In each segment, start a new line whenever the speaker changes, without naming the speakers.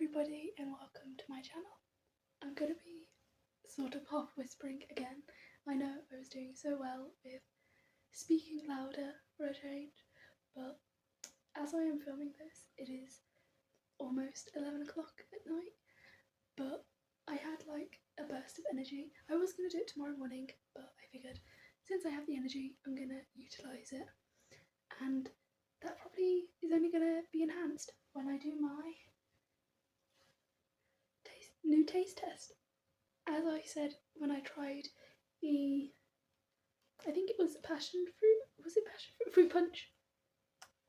everybody and welcome to my channel. I'm going to be sort of half whispering again. I know I was doing so well with speaking louder for a change, but as I am filming this it is almost 11 o'clock at night, but I had like a burst of energy. I was going to do it tomorrow morning, but I figured since I have the energy I'm going to utilise it, and that probably is only going to be enhanced when I do my new taste test. As I said when I tried the, I think it was passion fruit, was it passion fruit punch?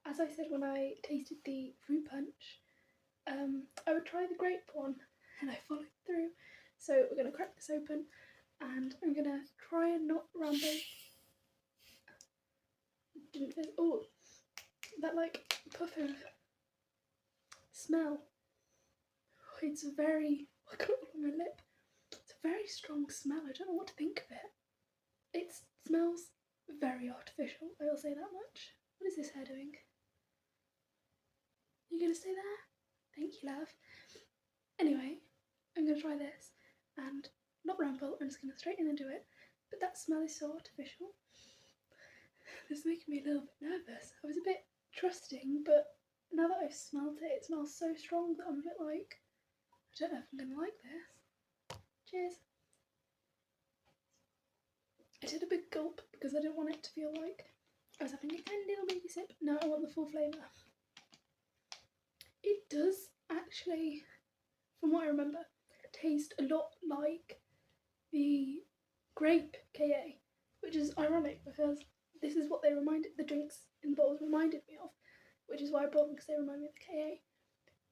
As I said when I tasted the fruit punch, I would try the grape one, and I followed through. So we're going to crack this open and I'm going to try and not ramble. Didn't fizz. Oh, that like puff of smell. It's very, I got it on my lip. It's a very strong smell. I don't know what to think of it. It smells very artificial, I will say that much. What is this hair doing? You gonna stay there? Thank you, love. Anyway, I'm gonna try this and not ramble, I'm just gonna straighten and do it. But that smell is so artificial. This is making me a little bit nervous. I was a bit trusting, but now that I've smelled it, it smells so strong that I'm a bit like, I don't know if I'm going to like this. Cheers. I did a big gulp because I didn't want it to feel like I was having a tiny little baby sip. No, I want the full flavour. It does actually, from what I remember, taste a lot like the grape KA, which is ironic because this is what the drinks in the bottles reminded me of, which is why I brought them, because they remind me of the KA.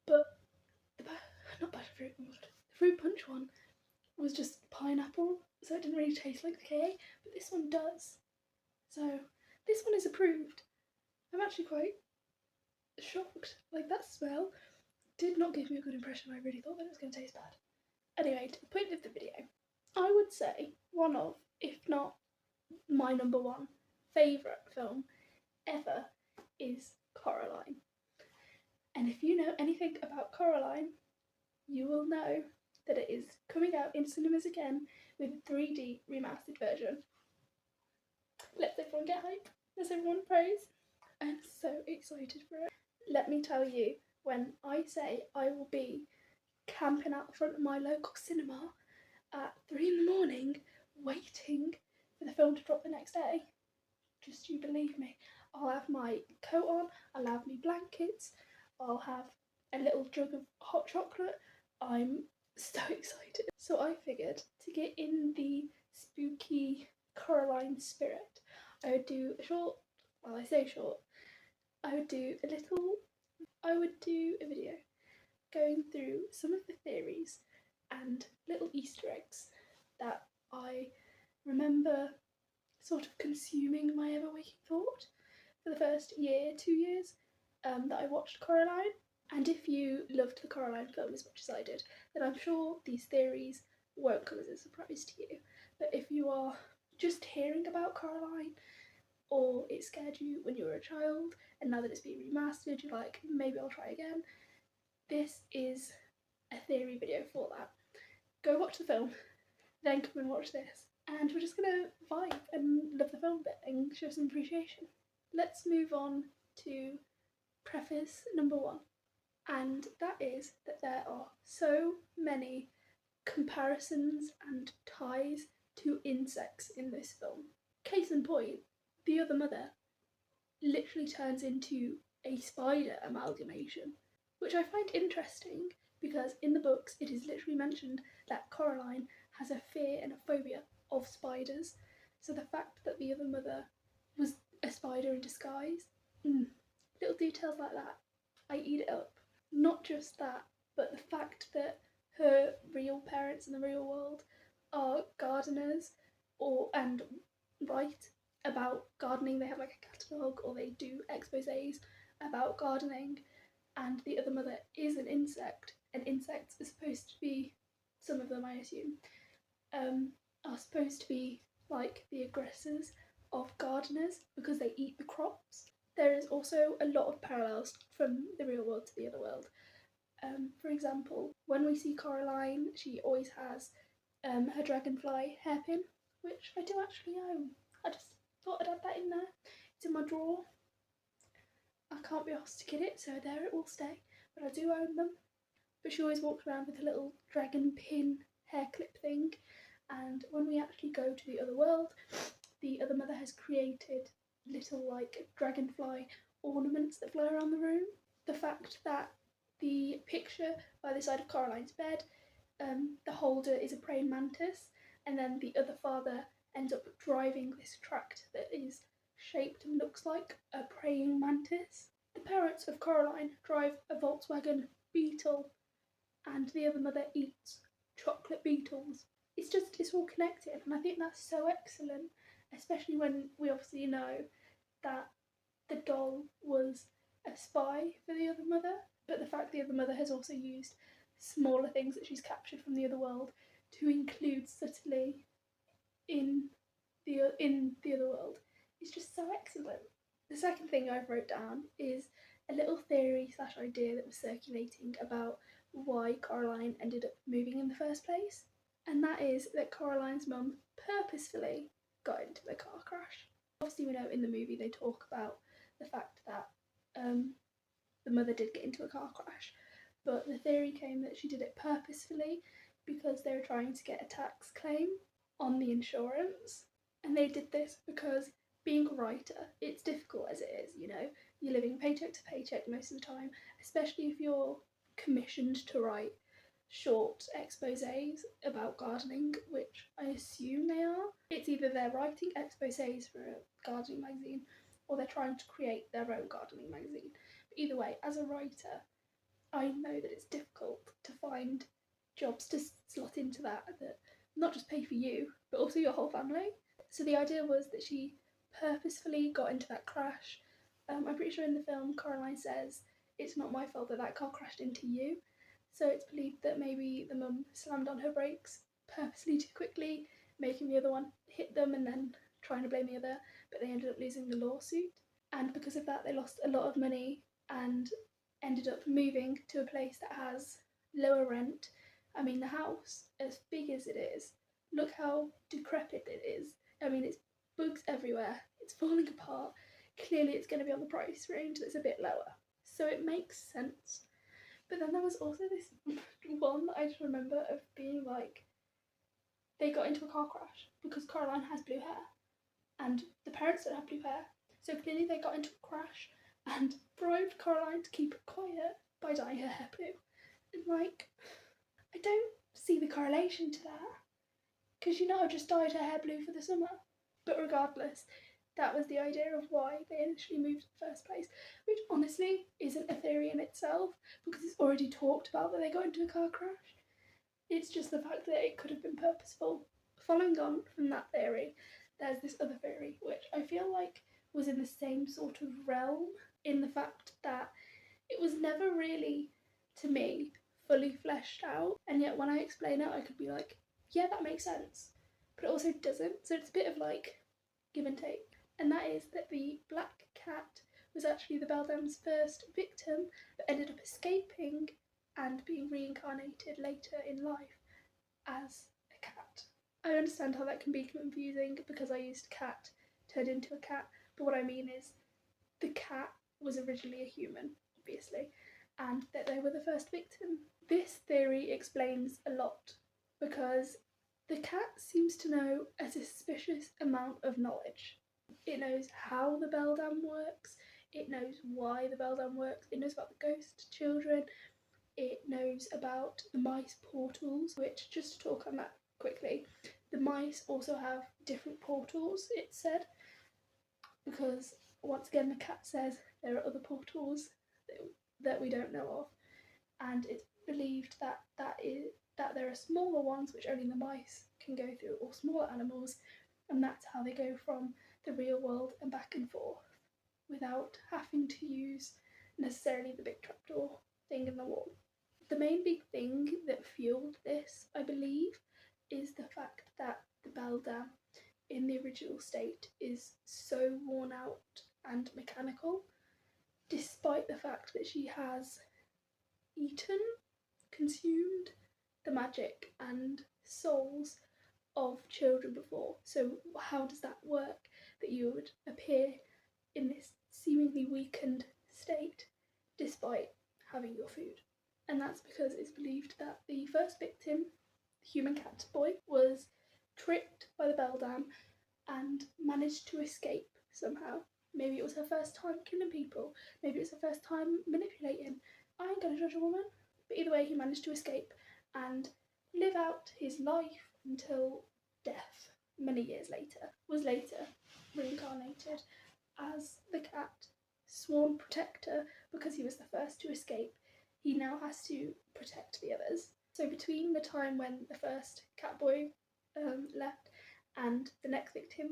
But the fruit punch one was just pineapple, so it didn't really taste like the KA, but this one does. So this one is approved. I'm actually quite shocked. Like, that smell did not give me a good impression. I really thought that it was going to taste bad. Anyway, to the point of the video, I would say one of, if not my number one favourite film ever is Coraline. And if you know anything about Coraline, you will know that it is coming out in cinemas again with a 3D remastered version. Let's everyone get hype. Let's everyone praise. I'm so excited for it. Let me tell you, when I say I will be camping out front of my local cinema at 3 in the morning waiting for the film to drop the next day, just you believe me. I'll have my coat on, I'll have my blankets, I'll have a little jug of hot chocolate. I'm so excited. So I figured, to get in the spooky Coraline spirit, I would do a short, well, I say short, I would do a video going through some of the theories and little Easter eggs that I remember sort of consuming my ever waking thought for the first year, 2 years that I watched Coraline. And if you loved the Coraline film as much as I did, then I'm sure these theories won't come as a surprise to you. But if you are just hearing about Coraline, or it scared you when you were a child, and now that it's been remastered, you're like, maybe I'll try again, this is a theory video for that. Go watch the film, then come and watch this, and we're just gonna vibe and love the film a bit and show some appreciation. Let's move on to preface number one. And that is that there are so many comparisons and ties to insects in this film. Case in point, the other mother literally turns into a spider amalgamation, which I find interesting because in the books it is literally mentioned that Coraline has a fear and a phobia of spiders. So the fact that the other mother was a spider in disguise, little details like that, I eat it up. Not just that, but the fact that her real parents in the real world are gardeners and write about gardening. They have like a catalogue, or they do exposés about gardening, and the other mother is an insect, and insects are supposed to be, some of them I assume, are supposed to be like the aggressors of gardeners because they eat the crops. There is also a lot of parallels from the real world to the other world. For example, when we see Coraline, she always has her dragonfly hairpin, which I do actually own. I just thought I'd add that in there. It's in my drawer. I can't be asked to get it, so there it will stay. But I do own them. But she always walks around with a little dragon pin hair clip thing. And when we actually go to the other world, the other mother has created little like dragonfly ornaments that fly around the room. The fact that the picture by the side of Coraline's bed, the holder is a praying mantis, and then the other father ends up driving this tractor that is shaped and looks like a praying mantis. The parents of Coraline drive a Volkswagen Beetle, and the other mother eats chocolate beetles. It's all connected, and I think that's so excellent, especially when we obviously know that the doll was a spy for the other mother, but the fact the other mother has also used smaller things that she's captured from the other world to include subtly in the other world is just so excellent. The second thing I've wrote down is a little theory slash idea that was circulating about why Coraline ended up moving in the first place, and that is that Coraline's mum purposefully got into the car crash. Obviously we know in the movie they talk about the fact that the mother did get into a car crash, but the theory came that she did it purposefully because they were trying to get a tax claim on the insurance, and they did this because being a writer, it's difficult as it is, you know, you're living paycheck to paycheck most of the time, especially if you're commissioned to write short exposés about gardening, which I assume they are. It's either they're writing exposés for a gardening magazine or they're trying to create their own gardening magazine. But either way, as a writer, I know that it's difficult to find jobs to slot into that not just pay for you, but also your whole family. So the idea was that she purposefully got into that crash. I'm pretty sure in the film Coraline says, "It's not my fault that that car crashed into you." So it's believed that maybe the mum slammed on her brakes purposely too quickly, making the other one hit them and then trying to blame the other, but they ended up losing the lawsuit. And because of that, they lost a lot of money and ended up moving to a place that has lower rent. I mean, the house, as big as it is, look how decrepit it is. I mean, it's bugs everywhere, it's falling apart. Clearly it's going to be on the price range that's a bit lower. So it makes sense. But then there was also this one that I just remember of being like, they got into a car crash because Coraline has blue hair and the parents don't have blue hair. So clearly they got into a crash and bribed Coraline to keep it quiet by dyeing her hair blue. And like, I don't see the correlation to that, because you know I just dyed her hair blue for the summer. But regardless, that was the idea of why they initially moved in the first place, which honestly isn't a theory in itself because it's already talked about that they got into a car crash. It's just the fact that it could have been purposeful. Following on from that theory, there's this other theory which I feel like was in the same sort of realm, in the fact that it was never really, to me, fully fleshed out, and yet when I explain it I could be like, yeah, that makes sense, but it also doesn't. So it's a bit of like give and take. And that is that the black cat was actually the beldam's first victim, but ended up escaping and being reincarnated later in life as a cat. I understand how that can be confusing because I used cat turned into a cat, but what I mean is the cat was originally a human, obviously, and that they were the first victim. This theory explains a lot because the cat seems to know a suspicious amount of knowledge. It knows how the beldam works, it knows why the beldam works, it knows about the ghost children, it knows about the mice portals, which, just to talk on that quickly, the mice also have different portals, it's said, because once again the cat says there are other portals that we don't know of, and it's believed that there are smaller ones which only the mice can go through, or smaller animals, and that's how they go from the real world and back and forth without having to use necessarily the big trapdoor thing in the wall. The main big thing that fueled this, I believe, is the fact that the beldam in the original state is so worn out and mechanical, despite the fact that she has, eaten, consumed the magic and souls of children before. So how does that work, that you would appear in this seemingly weakened state despite having your food? And that's because it's believed that the first victim, the human cat boy, was tricked by the beldam and managed to escape somehow. Maybe it was her first time killing people, maybe it was her first time manipulating. I ain't gonna judge a woman. But either way, he managed to escape and live out his life until death many years later. Was later reincarnated as the cat, sworn protector because he was the first to escape. He now has to protect the others. So between the time when the first cat boy left and the next victim,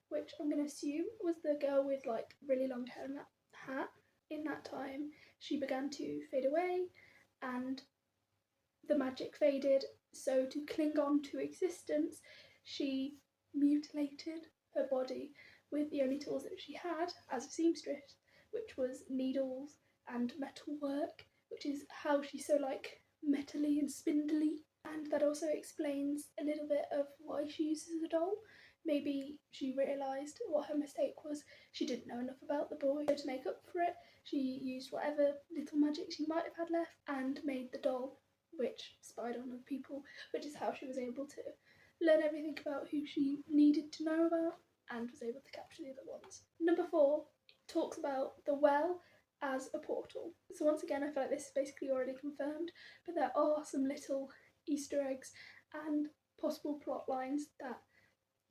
which I'm going to assume was the girl with like really long hair and that hat, in that time she began to fade away and the magic faded. So to cling on to existence, she mutilated her body with the only tools that she had as a seamstress, which was needles and metal work, which is how she's so like metally and spindly. And that also explains a little bit of why she uses a doll. Maybe she realised what her mistake was. She didn't know enough about the boy. So to make up for it, she used whatever little magic she might have had left and made the doll, which spied on other people, which is how she was able to learn everything about who she needed to know about and was able to capture the other ones. Number 4 talks about the well as a portal. So once again, I feel like this is basically already confirmed, but there are some little Easter eggs and possible plot lines that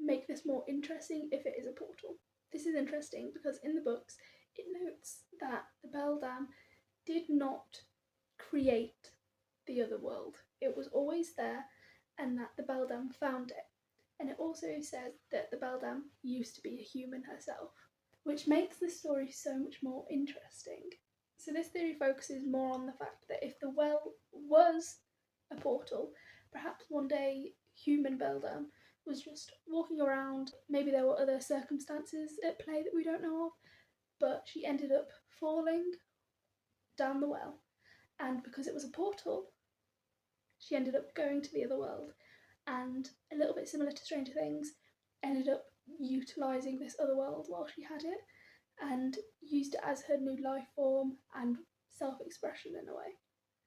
make this more interesting if it is a portal. This is interesting because in the books it notes that the beldam did not create the other world. It was always there and that the beldam found it. And it also says that the beldam used to be a human herself, which makes the story so much more interesting. So this theory focuses more on the fact that if the well was a portal, perhaps one day human beldam was just walking around. Maybe there were other circumstances at play that we don't know of, but she ended up falling down the well, and because it was a portal, she ended up going to the other world, and a little bit similar to Stranger Things, ended up utilising this other world while she had it and used it as her new life form and self-expression in a way.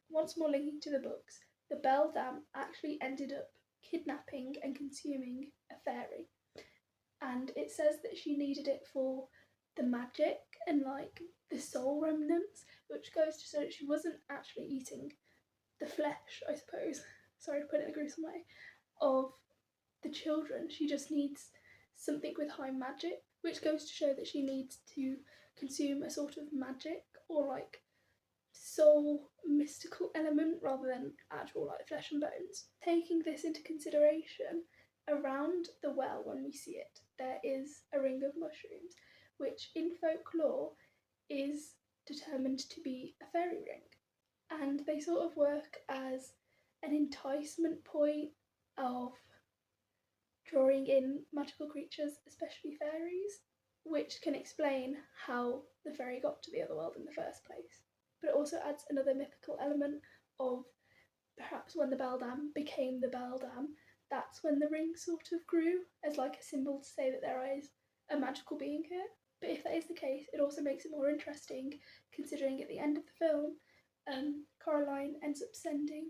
Once more linking to the books, the beldam actually ended up kidnapping and consuming a fairy, and it says that she needed it for the magic and like the soul remnants, which goes to show that she wasn't actually eating the flesh, I suppose, sorry to put it in a gruesome way, of the children. She just needs something with high magic, which goes to show that she needs to consume a sort of magic or like soul mystical element rather than actual like flesh and bones. Taking this into consideration, around the well when we see it there is a ring of mushrooms, which in folklore is determined to be a fairy ring, and they sort of work as an enticement point of drawing in magical creatures, especially fairies, which can explain how the fairy got to the other world in the first place. But it also adds another mythical element of perhaps when the beldam became the beldam, that's when the ring sort of grew as like a symbol to say that there is a magical being here. But if that is the case, it also makes it more interesting considering at the end of the film, Coraline ends up sending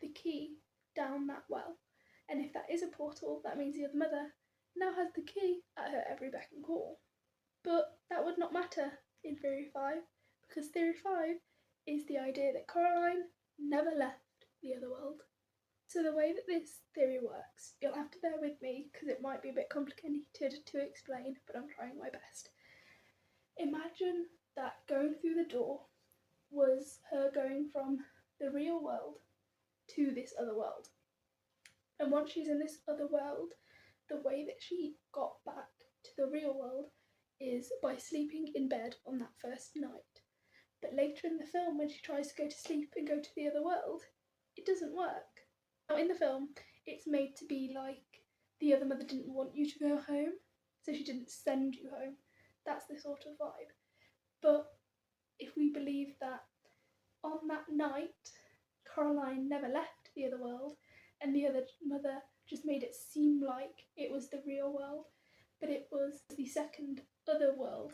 the key down that well. And if that is a portal, that means the other mother now has the key at her every beck and call. But that would not matter in Theory 5, because Theory 5 is the idea that Coraline never left the other world. So the way that this theory works, you'll have to bear with me because it might be a bit complicated to explain, but I'm trying my best. Imagine that going through the door was her going from the real world to this other world. And once she's in this other world, the way that she got back to the real world is by sleeping in bed on that first night. But later in the film, when she tries to go to sleep and go to the other world, it doesn't work. Now in the film, it's made to be like the other mother didn't want you to go home, so she didn't send you home. That's the sort of vibe. But if we believe that on that night, Coraline never left the other world, and the other mother just made it seem like it was the real world, but it was the second other world,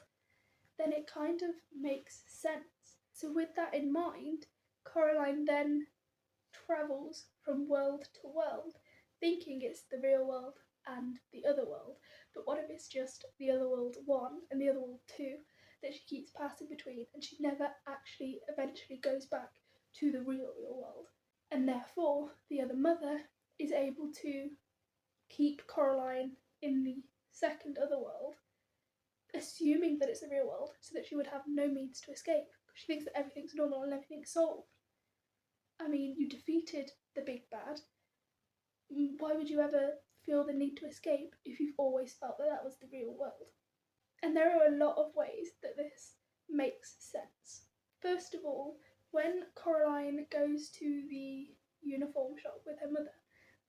then it kind of makes sense. So with that in mind, Coraline then travels from world to world, thinking it's the real world and the other world. But what if it's just the other world 1 and the other world 2 that she keeps passing between, and she never actually eventually goes back to the real world? And therefore, the other mother is able to keep Coraline in the second other world, assuming that it's the real world, so that she would have no means to escape, because she thinks that everything's normal and everything's solved. I mean, you defeated the big bad. Why would you ever feel the need to escape if you've always felt that that was the real world? And there are a lot of ways that this makes sense. First of all, when Coraline goes to the uniform shop with her mother,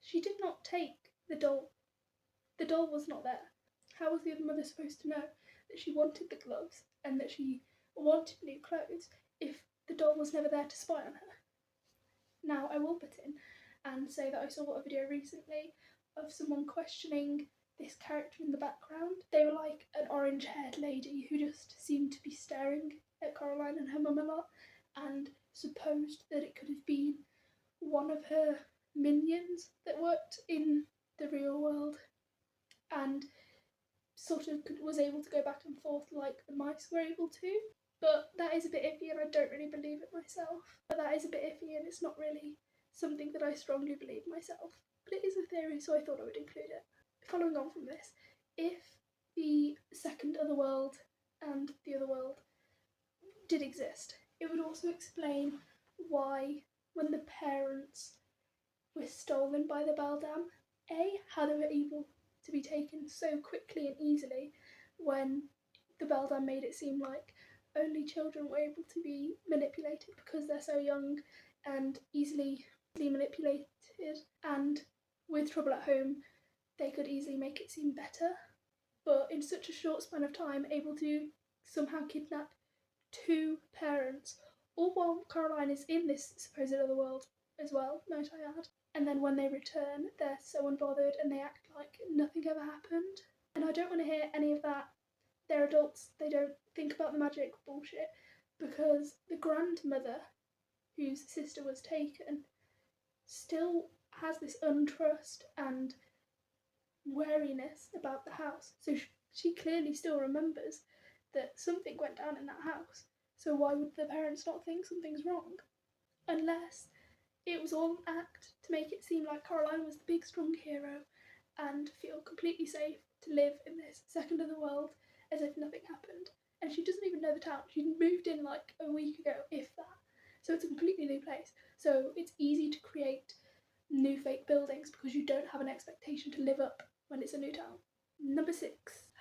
she did not take the doll. The doll was not there. How was the other mother supposed to know that she wanted the gloves and that she wanted new clothes if the doll was never there to spy on her? Now, I will put in and say that I saw a video recently of someone questioning this character in the background. They were like an orange-haired lady who just seemed to be staring at Coraline and her mum a lot, and supposed that it could have been one of her minions that worked in the real world and sort of was able to go back and forth like the mice were able to. But that is a bit iffy, and I don't really believe it myself. But that is a bit iffy, and it's not really something that I strongly believe myself. But it is a theory, so I thought I would include it. Following on from this, if the second other world and the other world did exist, it would also explain why, when the parents were stolen by the beldam, how they were able to be taken so quickly and easily when the beldam made it seem like only children were able to be manipulated because they're so young and easily manipulated, and with trouble at home they could easily make it seem better. But in such a short span of time, able to somehow kidnap 2 parents, all while Coraline is in this supposed other world as well, might I add. And then when they return, they're so unbothered and they act like nothing ever happened. And I don't want to hear any of that they're adults, they don't think about the magic bullshit, because the grandmother, whose sister was taken, still has this untrust and wariness about the house. So she clearly still remembers that something went down in that house. So why would the parents not think something's wrong? Unless it was all an act to make it seem like Coraline was the big strong hero and feel completely safe to live in this second other world as if nothing happened. And she doesn't even know the town. She moved in like a week ago, if that. So it's a completely new place. So it's easy to create new fake buildings because you don't have an expectation to live up when it's a new town. Number 6.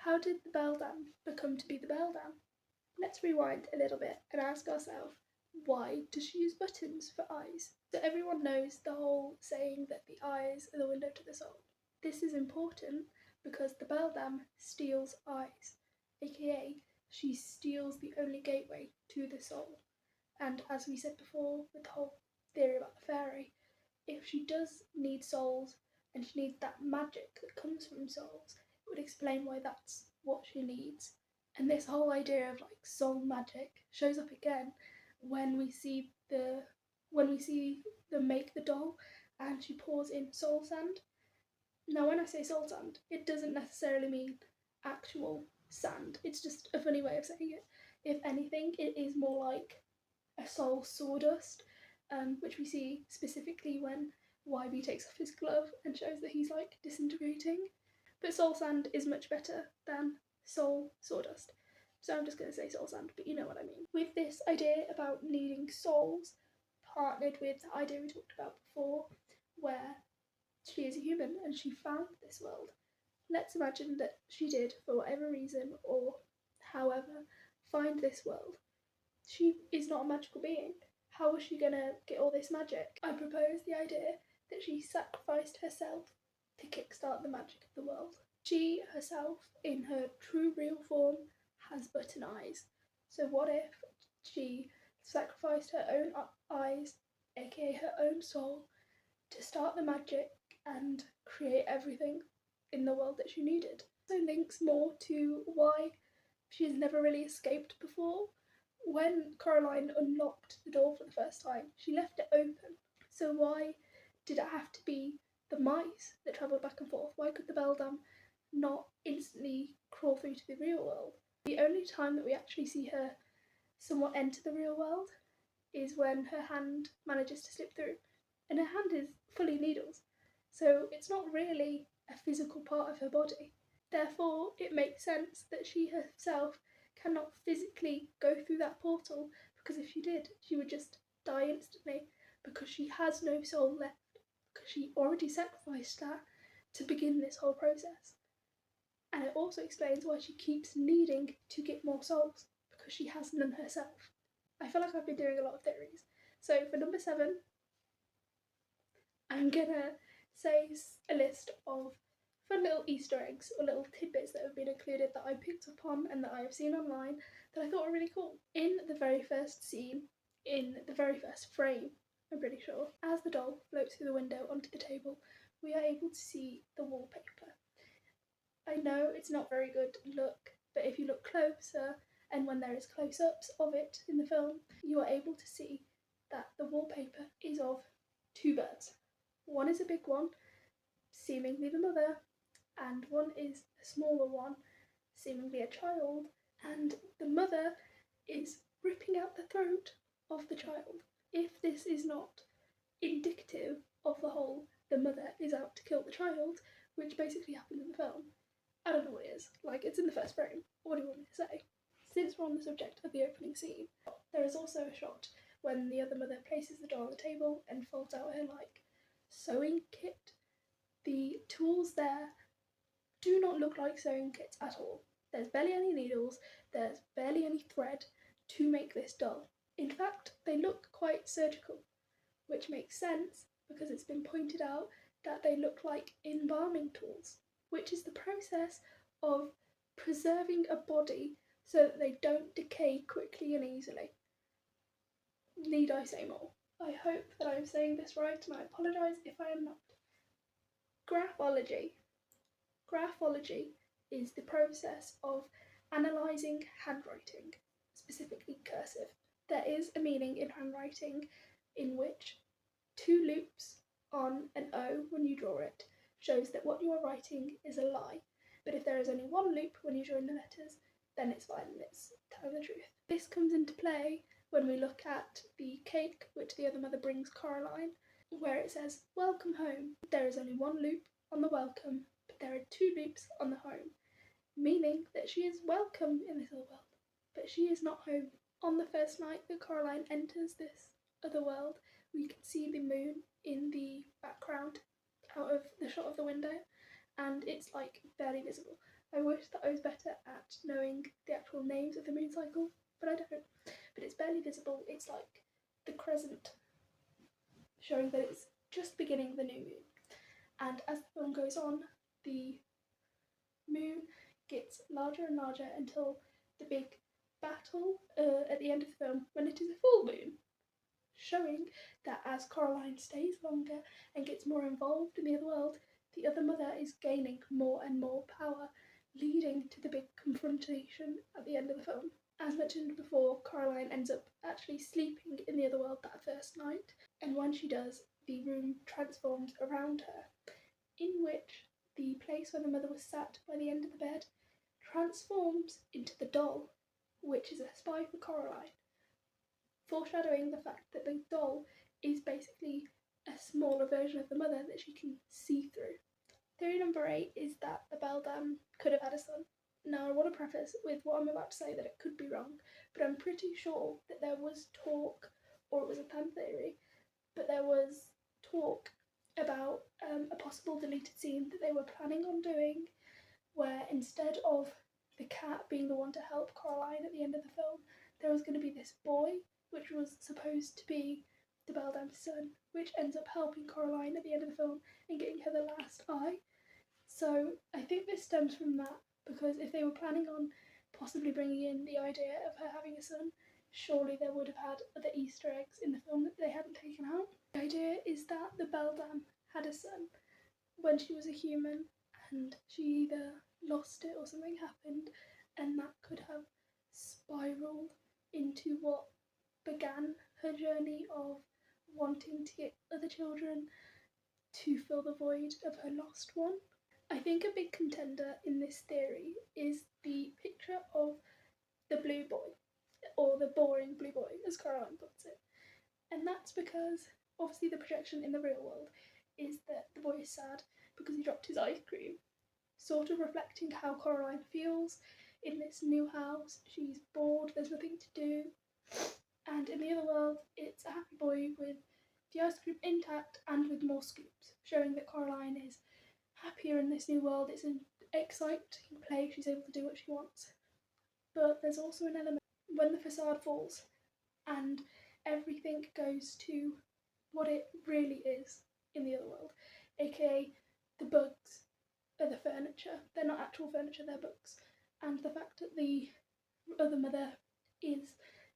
How did the beldam become to be the beldam? Let's rewind a little bit and ask ourselves, why does she use buttons for eyes? So everyone knows the whole saying that the eyes are the window to the soul. This is important because the beldam steals eyes, aka she steals the only gateway to the soul. And as we said before with the whole theory about the fairy, if she does need souls and she needs that magic that comes from souls, it would explain why that's what she needs. And this whole idea of like soul magic shows up again when we see them make the doll and she pours in soul sand. Now when I say soul sand, it doesn't necessarily mean actual sand. It's just a funny way of saying it. If anything, it is more like a soul sawdust, which we see specifically when YB takes off his glove and shows that he's like disintegrating. But soul sand is much better than soul sawdust. So I'm just going to say soul sand, but you know what I mean. With this idea about needing souls, partnered with the idea we talked about before, where she is a human and she found this world. Let's imagine that she did, for whatever reason or however, find this world. She is not a magical being. How was she going to get all this magic? I propose the idea that she sacrificed herself to kickstart the magic of the world. She herself, in her true real form, has button eyes. So what if she sacrificed her own eyes, aka her own soul, to start the magic and create everything in the world that she needed. So links more to why she has never really escaped before. When Coraline unlocked the door for the first time, she left it open. So why did it have to be the mice that travelled back and forth? Why could the beldam not instantly crawl through to the real world? The only time that we actually see her somewhat enter the real world is when her hand manages to slip through, and her hand is fully needles, so it's not really a physical part of her body. Therefore, it makes sense that she herself cannot physically go through that portal, because if she did, she would just die instantly, because she has no soul left, because she already sacrificed that to begin this whole process. And it also explains why she keeps needing to get more souls, because she has none herself. I feel like I've been doing a lot of theories. So for number 7, I'm gonna say a list of fun little Easter eggs or little tidbits that have been included that I picked up on and that I have seen online that I thought were really cool. In the very first scene, in the very first frame, I'm pretty sure, as the doll floats through the window onto the table, we are able to see the wallpaper. I know it's not very good look, but if you look closer, and when there is close-ups of it in the film, you are able to see that the wallpaper is of 2 birds. One is a big one, seemingly the mother, and one is a smaller one, seemingly a child, and the mother is ripping out the throat of the child. If this is not indicative of the whole, the mother is out to kill the child, which basically happens in the film, I don't know what it is. Like, it's in the first frame. What do you want me to say? Since we're on the subject of the opening scene, there is also a shot when the other mother places the doll on the table and folds out her, like, sewing kit. The tools there do not look like sewing kits at all. There's barely any needles, there's barely any thread to make this doll. In fact, they look quite surgical, which makes sense because it's been pointed out that they look like embalming tools, which is the process of preserving a body so that they don't decay quickly and easily. Need I say more? I hope that I'm saying this right, and I apologise if I am not. Graphology. Graphology is the process of analysing handwriting, specifically cursive. There is a meaning in handwriting in which 2 loops on an O when you draw it shows that what you are writing is a lie, but if there is only 1 loop when you join the letters, then it's fine and it's telling the truth. This comes into play when we look at the cake which the other mother brings Coraline, where it says "Welcome home." There is only 1 loop on the welcome, but there are 2 loops on the home, meaning that she is welcome in this other world, but she is not home. On the first night that Coraline enters this other world, we can see the moon in the background out of the shot of the window, and it's like barely visible. I wish that I was better at knowing the actual names of the moon cycle, but I don't. But it's barely visible. It's like the crescent, showing that it's just beginning the new moon. And as the film goes on, the moon gets larger and larger until the big battle at the end of the film, when it is a full moon, showing that as Coraline stays longer and gets more involved in the other world, the other mother is gaining more and more power, leading to the big confrontation at the end of the film. As mentioned before, Coraline ends up actually sleeping in the other world that first night, and when she does, the room transforms around her, in which the place where the mother was sat by the end of the bed transforms into the doll, which is a spy for Coraline, foreshadowing the fact that the doll is basically a smaller version of the mother that she can see through. Theory number 8 is that the beldam could have had a son. Now, I want to preface with what I'm about to say that it could be wrong, but I'm pretty sure that there was talk, or it was a fan theory, but there was talk about a possible deleted scene that they were planning on doing, where instead of the cat being the one to help Coraline at the end of the film, there was going to be this boy, which was supposed to be the beldam's son, which ends up helping Coraline at the end of the film and getting her the last eye. So I think this stems from that, because if they were planning on possibly bringing in the idea of her having a son, surely they would have had other Easter eggs in the film that they hadn't taken out. The idea is that the beldam had a son when she was a human, and she either lost it or something happened, and that could have spiralled into what began her journey of wanting to get other children to fill the void of her lost one. I think a big contender in this theory is the picture of the blue boy, or the boring blue boy, as Coraline puts it. And that's because obviously the projection in the real world is that the boy is sad because he dropped his ice cream, sort of reflecting how Coraline feels in this new house. She's bored, there's nothing to do. And in the other world, it's a happy boy with the ice cream intact and with more scoops, showing that Coraline is happier in this new world. It's an exciting place, she's able to do what she wants. But there's also an element when the facade falls and everything goes to what it really is in the other world, aka the bugs are the furniture. They're not actual furniture, they're bugs. And the fact that the other mother is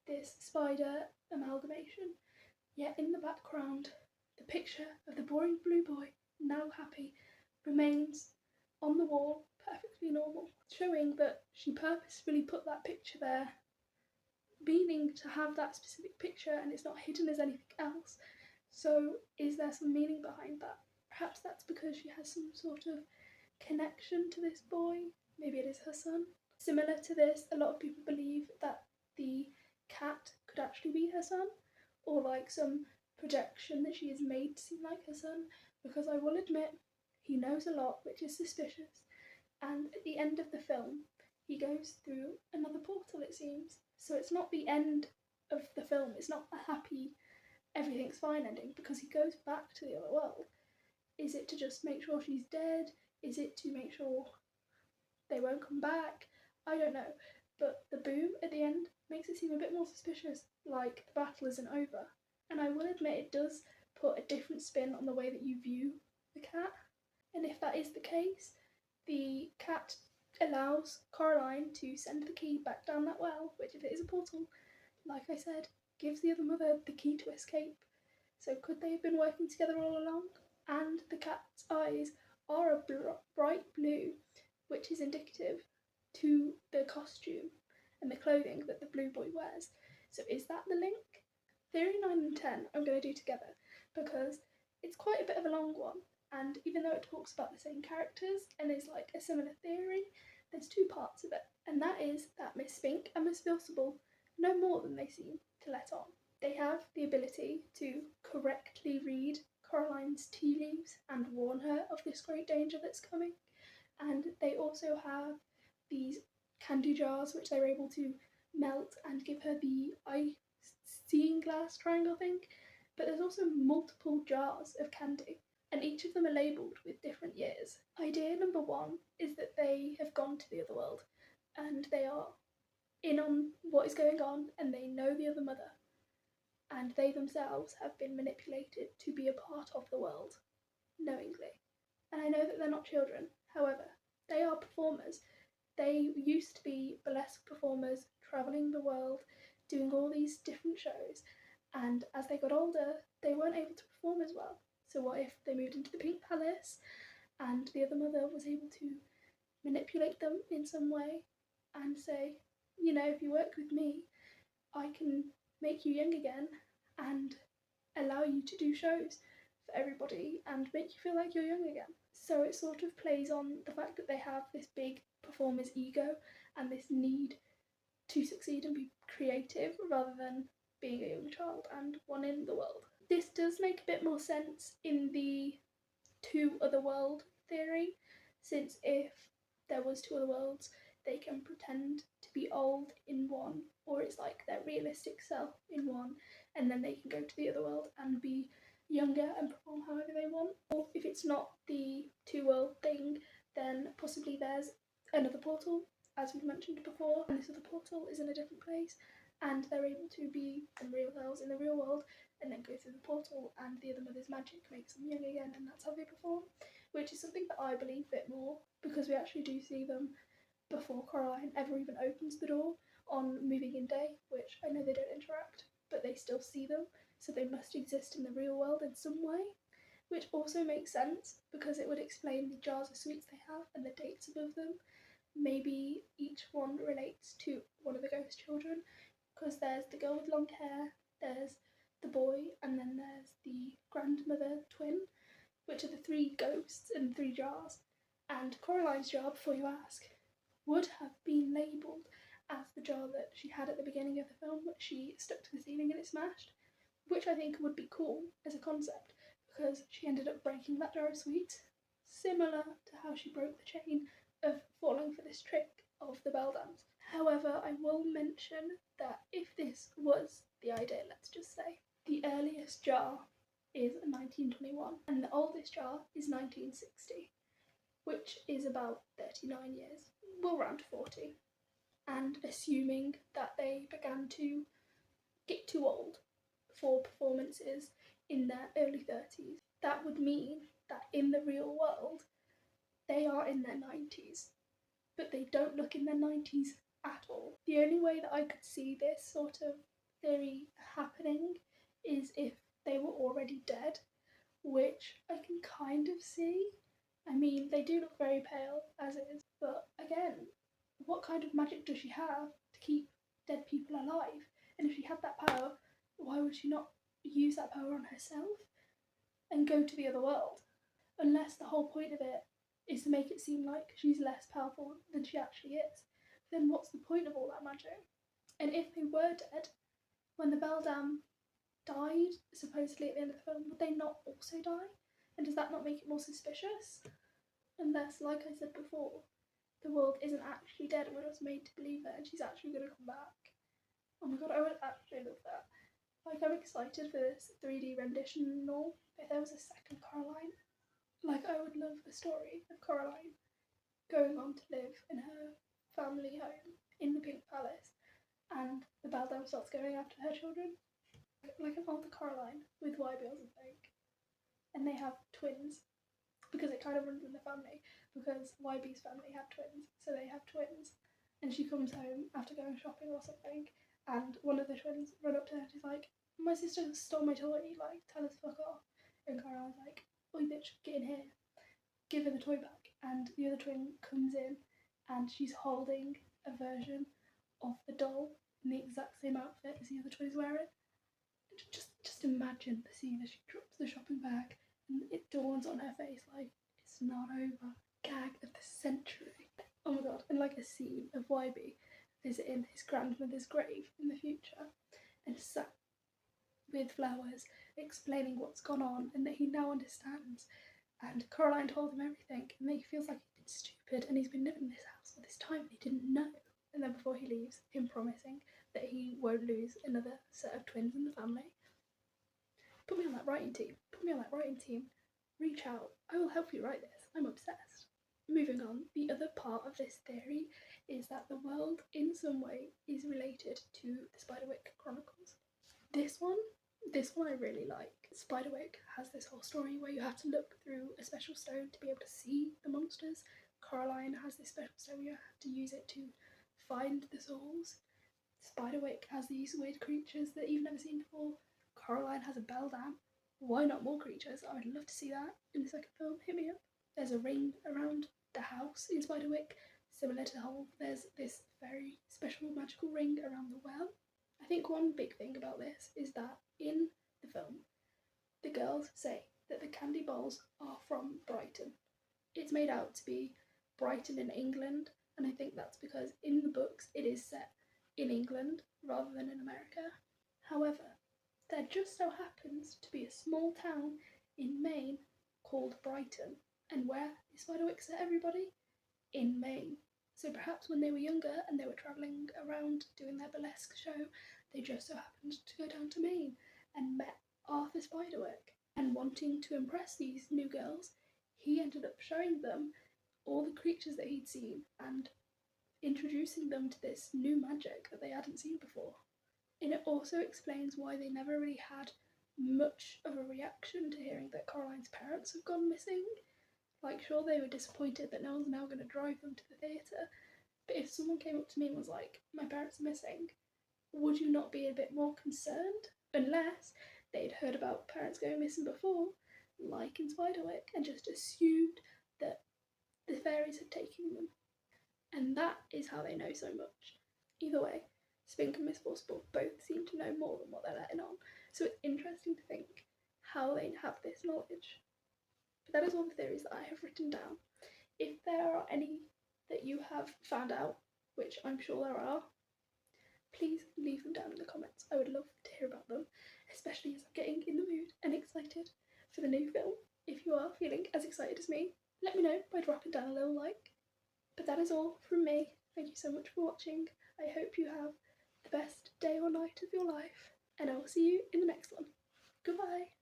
this spider amalgamation, yet in the background the picture of the boring blue boy, now happy, remains on the wall, perfectly normal, showing that she purposefully put that picture there, meaning to have that specific picture, and it's not hidden as anything else. So is there some meaning behind that? Perhaps that's because she has some sort of connection to this boy. Maybe it is her son. Similar to this, a lot of people believe that the cat could actually be her son, or like some projection that she is made to seem like her son, because I will admit he knows a lot, which is suspicious. And at the end of the film, he goes through another portal, it seems. So it's not the end of the film, it's not a happy, everything's fine ending, because he goes back to the other world. Is it to just make sure she's dead? Is it to make sure they won't come back? I don't know. But the boom at the end makes it seem a bit more suspicious, like the battle isn't over. And I will admit it does put a different spin on the way that you view the cat. And if that is the case, the cat allows Coraline to send the key back down that well, which if it is a portal, like I said, gives the other mother the key to escape. So could they have been working together all along? And the cat's eyes are a bright blue, which is indicative to the costume and the clothing that the blue boy wears. So is that the link? Theory 9 and 10 I'm going to do together because it's quite a bit of a long one, and even though it talks about the same characters and is like a similar theory, there's two parts of it, and that is that Miss Spink and Miss Feelsible know more than they seem to let on. They have the ability to correctly read Coraline's tea leaves and warn her of this great danger that's coming, and they also have these candy jars which they're able to melt and give her the seeing glass triangle thing. But there's also multiple jars of candy, and each of them are labelled with different years. Idea number one is that they have gone to the other world and they are in on what is going on, and they know the other mother, and they themselves have been manipulated to be a part of the world knowingly. And I know that they're not children, however, they are performers. They used to be burlesque performers, travelling the world, doing all these different shows, and as they got older, they weren't able to perform as well. So what if they moved into the Pink Palace and the other mother was able to manipulate them in some way and say, you know, if you work with me, I can make you young again and allow you to do shows for everybody and make you feel like you're young again. So it sort of plays on the fact that they have this big performer's ego and this need to succeed and be creative rather than being a young child and one in the world. This does make a bit more sense in the two other world theory, since if there was two other worlds, they can pretend to be old in one, or it's like their realistic self in one, and then they can go to the other world and be younger and perform however they want. Or if it's not the two world thing, then possibly there's another portal, as we've mentioned before, and this other portal is in a different place, and they're able to be in real selves in the real world and then go through the portal, and the other mother's magic makes them young again, and that's how they perform, which is something that I believe a bit more, because we actually do see them before Coraline ever even opens the door, on moving in day, which I know they don't interact, but they still see them, so they must exist in the real world in some way, which also makes sense because it would explain the jars of sweets they have and the dates above them. Maybe each one relates to one of the ghost children, because there's the girl with long hair, there's the boy, and then there's the grandmother twin, which are the three ghosts in 3 jars. And Coraline's jar, before you ask, would have been labelled as the jar that she had at the beginning of the film, which she stuck to the ceiling and it smashed, which I think would be cool as a concept, because she ended up breaking that jar of sweets, similar to how she broke the chain of falling for this trick of the bell dance. However, I will mention that if this was the idea, let's just say, the earliest jar is 1921 and the oldest jar is 1960, which is about 39 years, well, around 40. And assuming that they began to get too old for performances in their early 30s, that would mean that in the real world they are in their 90s, but they don't look in their 90s at all. The only way that I could see this sort of theory happening is if they were already dead, which I can kind of see. I mean, they do look very pale as is, but again, what kind of magic does she have to keep dead people alive? And if she had that power, why would she not use that power on herself and go to the other world? Unless the whole point of it is to make it seem like she's less powerful than she actually is, then what's the point of all that magic? And if they were dead, when the beldam died, supposedly at the end of the film, would they not also die? And does that not make it more suspicious? Unless, like I said before, the world isn't actually dead and we're just made to believe it and she's actually going to come back. Oh my god, I would actually love that. Like, I'm excited for this 3D rendition and all. If there was a second Coraline, like, I would love a story of Coraline going on to live in her family home in the Pink Palace and the beldam starts going after her children. Like an older Coraline with YB or something. And they have twins, because it kind of runs in the family, because YB's family have twins, so they have twins. And she comes home after going shopping or something, and one of the twins run up to her and she's like, my sister stole my toy, like, tell us to fuck off. And Coraline's like, oi bitch, get in here, give her the toy back. And the other twin comes in and she's holding a version of the doll in the exact same outfit as the other twin is wearing. Just imagine the scene as she drops the shopping bag and it dawns on her face like, it's not over. Gag of the century. Oh my god. And like a scene of YB visiting his grandmother's grave in the future and sat with flowers explaining what's gone on and that he now understands. And Coraline told him everything and he feels like he's been stupid and he's been living in this house all this time and he didn't know. And then before he leaves, him promising that he won't lose another set of twins in the family. Put me on that writing team. Put me on that writing team. Reach out. I will help you write this. I'm obsessed. Moving on, the other part of this theory is that the world in some way is related to the Spiderwick Chronicles. This one I really like. Spiderwick has this whole story where you have to look through a special stone to be able to see the monsters. Coraline has this special stone where you have to use it to find the souls. Spiderwick has these weird creatures that you've never seen before. Coraline has a beldam. Why not more creatures? I would love to see that in the second film. Hit me up. There's a ring around the house in Spiderwick, similar to Hole. There's this very special magical ring around the well. I think one big thing about this is that in the film, the girls say that the candy bowls are from Brighton. It's made out to be Brighton in England, and I think that's because in the books it is set in England rather than in America. However, there just so happens to be a small town in Maine called Brighton. And where is Spiderwick set, everybody? In Maine. So perhaps when they were younger and they were travelling around doing their burlesque show, they just so happened to go down to Maine and met Arthur Spiderwick. And wanting to impress these new girls, he ended up showing them all the creatures that he'd seen and introducing them to this new magic that they hadn't seen before. And it also explains why they never really had much of a reaction to hearing that Coraline's parents have gone missing. Like, sure, they were disappointed that no one's now going to drive them to the theatre, But if someone came up to me and was like, my parents are missing, would you not be a bit more concerned? Unless they'd heard about parents going missing before, like in Spiderwick, and just assumed that the fairies had taken them. And that is how they know so much. Either way, Spink and Miss Forcible both seem to know more than what they're letting on, so it's interesting to think how they have this knowledge. But that is all the theories that I have written down. If there are any that you have found out, which I'm sure there are, please leave them down in the comments. I would love to hear about them, especially as I'm getting in the mood and excited for the new film. If you are feeling as excited as me, let me know by dropping down a little like. But that is all from me. Thank you so much for watching. I hope you have the best day or night of your life, and I will see you in the next one. Goodbye.